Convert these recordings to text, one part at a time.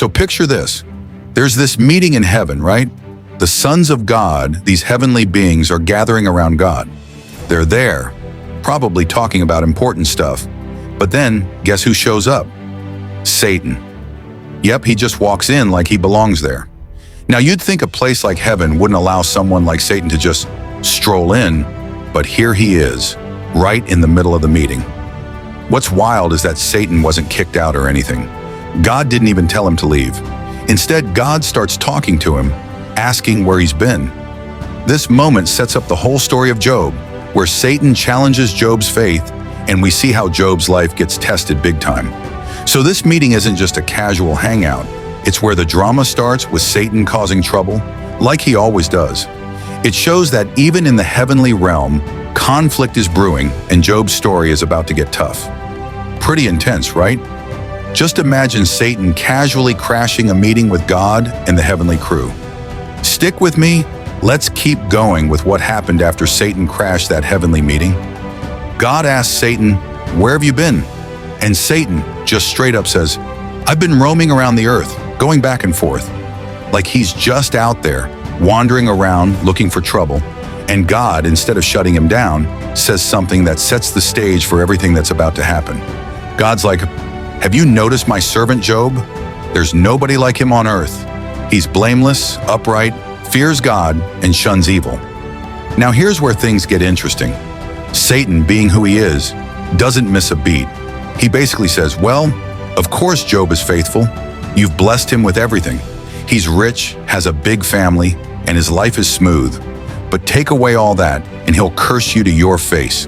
So picture this. There's this meeting in heaven, right? The sons of God, these heavenly beings, are gathering around God. They're there, probably talking about important stuff. But then, guess who shows up? Satan. Yep, he just walks in like he belongs there. Now, you'd think a place like heaven wouldn't allow someone like Satan to just stroll in, but here he is, right in the middle of the meeting. What's wild is that Satan wasn't kicked out or anything. God didn't even tell him to leave. Instead, God starts talking to him, asking where he's been. This moment sets up the whole story of Job, where Satan challenges Job's faith, and we see how Job's life gets tested big time. So this meeting isn't just a casual hangout. It's where the drama starts with Satan causing trouble, like he always does. It shows that even in the heavenly realm, conflict is brewing and Job's story is about to get tough. Pretty intense, right? Just imagine Satan casually crashing a meeting with God and the heavenly crew. Stick with me. Let's keep going with what happened after Satan crashed that heavenly meeting. God asks Satan, "Where have you been?" And Satan just straight up says, "I've been roaming around the earth, going back and forth." Like he's just out there, wandering around looking for trouble. And God, instead of shutting him down, says something that sets the stage for everything that's about to happen. God's like, "Have you noticed my servant Job? There's nobody like him on earth. He's blameless, upright, fears God, and shuns evil." Now here's where things get interesting. Satan, being who he is, doesn't miss a beat. He basically says, "Well, of course Job is faithful. You've blessed him with everything. He's rich, has a big family, and his life is smooth. But take away all that, and he'll curse you to your face."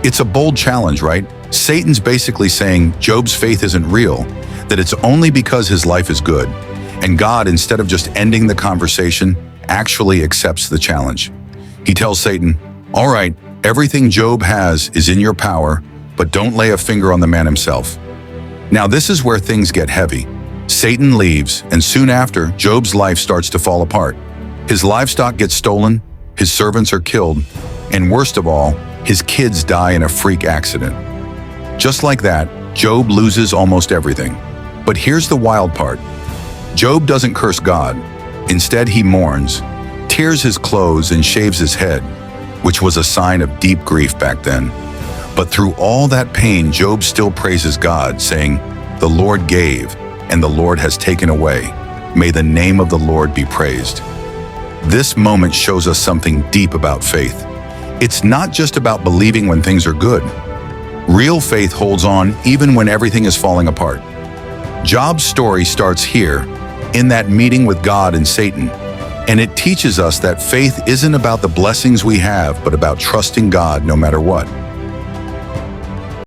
It's a bold challenge, right? Satan's basically saying Job's faith isn't real, that it's only because his life is good. And God, instead of just ending the conversation, actually accepts the challenge. He tells Satan, "All right, everything Job has is in your power, but don't lay a finger on the man himself." Now this is where things get heavy. Satan leaves, and soon after, Job's life starts to fall apart. His livestock gets stolen, his servants are killed, and worst of all, his kids die in a freak accident. Just like that, Job loses almost everything. But here's the wild part. Job doesn't curse God. Instead, he mourns, tears his clothes, and shaves his head, which was a sign of deep grief back then. But through all that pain, Job still praises God, saying, "The Lord gave, and the Lord has taken away. May the name of the Lord be praised." This moment shows us something deep about faith. It's not just about believing when things are good. Real faith holds on even when everything is falling apart. Job's story starts here, in that meeting with God and Satan, and it teaches us that faith isn't about the blessings we have, but about trusting God no matter what.